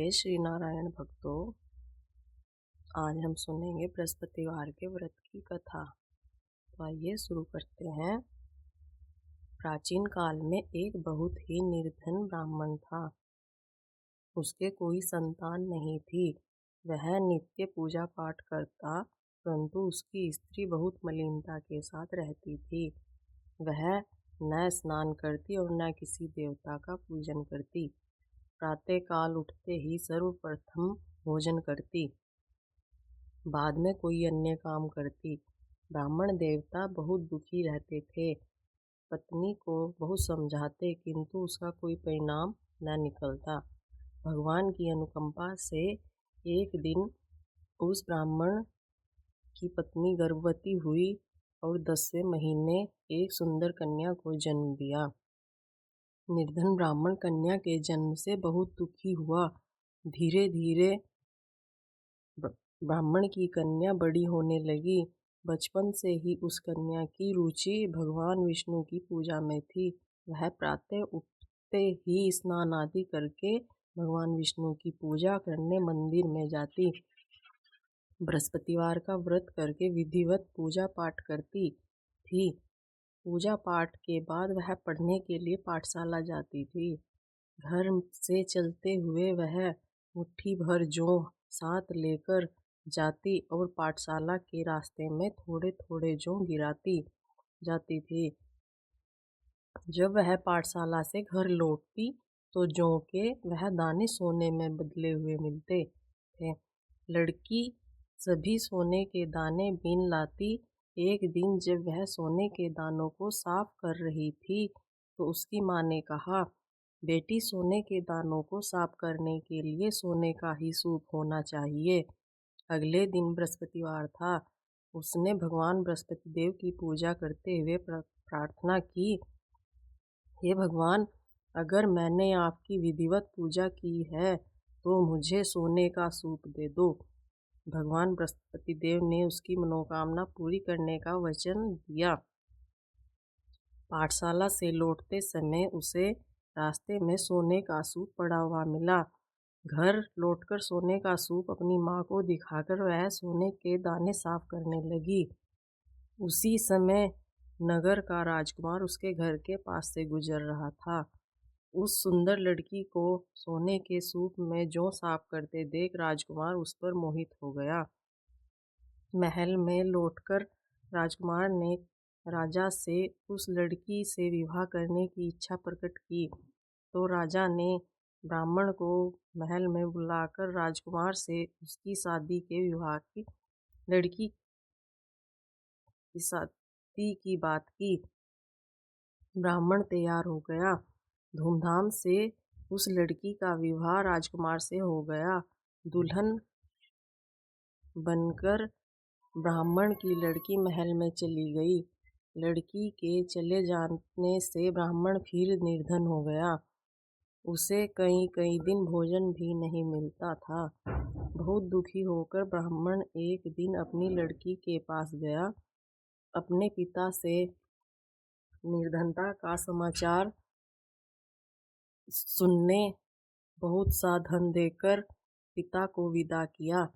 हे श्री नारायण भक्तों, आज हम सुनेंगे बृहस्पतिवार के व्रत की कथा। तो आइए शुरू करते हैं। प्राचीन काल में एक बहुत ही निर्धन ब्राह्मण था। उसके कोई संतान नहीं थी। वह नित्य पूजा पाठ करता, परंतु उसकी स्त्री बहुत मलिनता के साथ रहती थी। वह न स्नान करती और न किसी देवता का पूजन करती। प्रातः काल उठते ही सर्वप्रथम भोजन करती, बाद में कोई अन्य काम करती। ब्राह्मण देवता बहुत दुखी रहते थे। पत्नी को बहुत समझाते, किंतु उसका कोई परिणाम न निकलता। भगवान की अनुकंपा से एक दिन उस ब्राह्मण की पत्नी गर्भवती हुई और 10वें महीने एक सुंदर कन्या को जन्म दिया। निर्धन ब्राह्मण कन्या के जन्म से बहुत दुखी हुआ। धीरे धीरे ब्राह्मण की कन्या बड़ी होने लगी। बचपन से ही उस कन्या की रुचि भगवान विष्णु की पूजा में थी। वह प्रातः उठते ही स्नान आदि करके भगवान विष्णु की पूजा करने मंदिर में जाती। बृहस्पतिवार का व्रत करके विधिवत पूजा पाठ करती थी। पूजा पाठ के बाद वह पढ़ने के लिए पाठशाला जाती थी। घर से चलते हुए वह मुट्ठी भर जौ साथ लेकर जाती और पाठशाला के रास्ते में थोड़े थोड़े जौ गिराती जाती थी। जब वह पाठशाला से घर लौटती तो जौ के वह दाने सोने में बदले हुए मिलते थे। लड़की सभी सोने के दाने बीन लाती। एक दिन जब वह सोने के दानों को साफ कर रही थी तो उसकी माँ ने कहा, बेटी, सोने के दानों को साफ करने के लिए सोने का ही सूप होना चाहिए। अगले दिन बृहस्पतिवार था। उसने भगवान बृहस्पति देव की पूजा करते हुए प्रार्थना की, हे भगवान, अगर मैंने आपकी विधिवत पूजा की है तो मुझे सोने का सूप दे दो। भगवान बृहस्पति देव ने उसकी मनोकामना पूरी करने का वचन दिया। पाठशाला से लौटते समय उसे रास्ते में सोने का सूप पड़ा हुआ मिला। घर लौटकर सोने का सूप अपनी माँ को दिखाकर वह सोने के दाने साफ करने लगी। उसी समय नगर का राजकुमार उसके घर के पास से गुजर रहा था। उस सुंदर लड़की को सोने के सूप में जौ साफ करते देख राजकुमार उस पर मोहित हो गया। महल में लौटकर राजकुमार ने राजा से उस लड़की से विवाह करने की इच्छा प्रकट की। तो राजा ने ब्राह्मण को महल में बुलाकर राजकुमार से उसकी शादी के विवाह की लड़की की शादी की बात की। ब्राह्मण तैयार हो गया। धूमधाम से उस लड़की का विवाह राजकुमार से हो गया। दुल्हन बनकर ब्राह्मण की लड़की महल में चली गई। लड़की के चले जाने से ब्राह्मण फिर निर्धन हो गया। उसे कई कई दिन भोजन भी नहीं मिलता था। बहुत दुखी होकर ब्राह्मण एक दिन अपनी लड़की के पास गया। अपने पिता से निर्धनता का समाचार सुनने बहुत सा धन देकर पिता को विदा किया।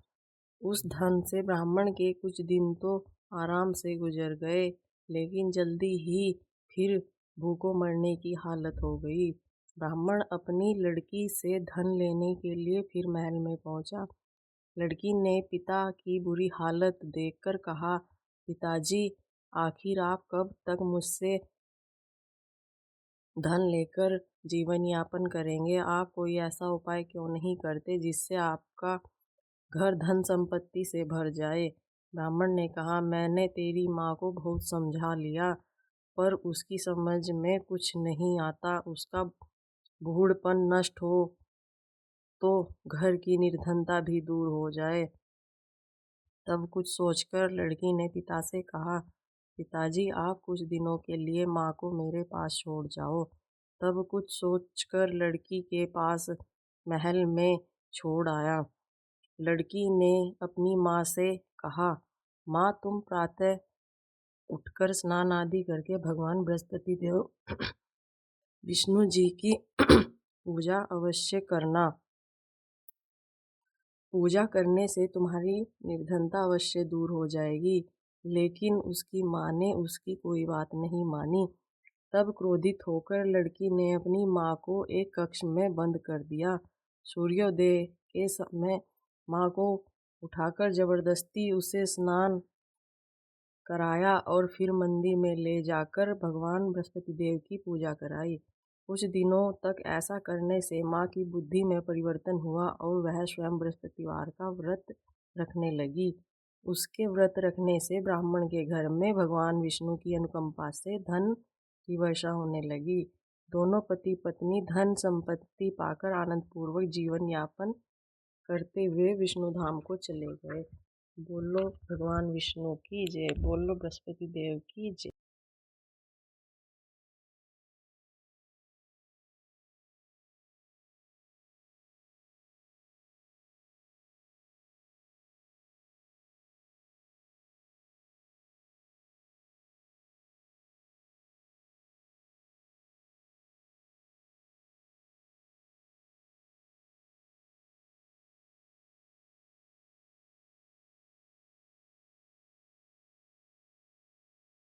उस धन से ब्राह्मण के कुछ दिन तो आराम से गुजर गए, लेकिन जल्दी ही फिर भूखों मरने की हालत हो गई। ब्राह्मण अपनी लड़की से धन लेने के लिए फिर महल में पहुंचा। लड़की ने पिता की बुरी हालत देखकर कहा, पिताजी, आखिर आप कब तक मुझसे धन लेकर जीवन यापन करेंगे? आप कोई ऐसा उपाय क्यों नहीं करते जिससे आपका घर धन संपत्ति से भर जाए? ब्राह्मण ने कहा, मैंने तेरी माँ को बहुत समझा लिया, पर उसकी समझ में कुछ नहीं आता। उसका बूढ़पन नष्ट हो तो घर की निर्धनता भी दूर हो जाए। तब कुछ सोचकर लड़की ने पिता से कहा, पिताजी, आप कुछ दिनों के लिए माँ को मेरे पास छोड़ जाओ। तब कुछ सोचकर लड़की के पास महल में छोड़ आया। लड़की ने अपनी माँ से कहा, माँ, तुम प्रातः उठकर स्नान आदि करके भगवान बृहस्पति देव विष्णु जी की पूजा अवश्य करना। पूजा करने से तुम्हारी निर्धनता अवश्य दूर हो जाएगी। लेकिन उसकी माँ ने उसकी कोई बात नहीं मानी। तब क्रोधित होकर लड़की ने अपनी माँ को एक कक्ष में बंद कर दिया। सूर्योदय के समय माँ को उठाकर जबरदस्ती उसे स्नान कराया और फिर मंदिर में ले जाकर भगवान बृहस्पति देव की पूजा कराई। कुछ दिनों तक ऐसा करने से माँ की बुद्धि में परिवर्तन हुआ और वह स्वयं बृहस्पतिवार का व्रत रखने लगी। उसके व्रत रखने से ब्राह्मण के घर में भगवान विष्णु की अनुकंपा से धन की वर्षा होने लगी। दोनों पति पत्नी धन संपत्ति पाकर आनंदपूर्वक जीवन यापन करते हुए विष्णु धाम को चले गए। बोलो भगवान विष्णु की जय। बोलो बृहस्पति देव की जय।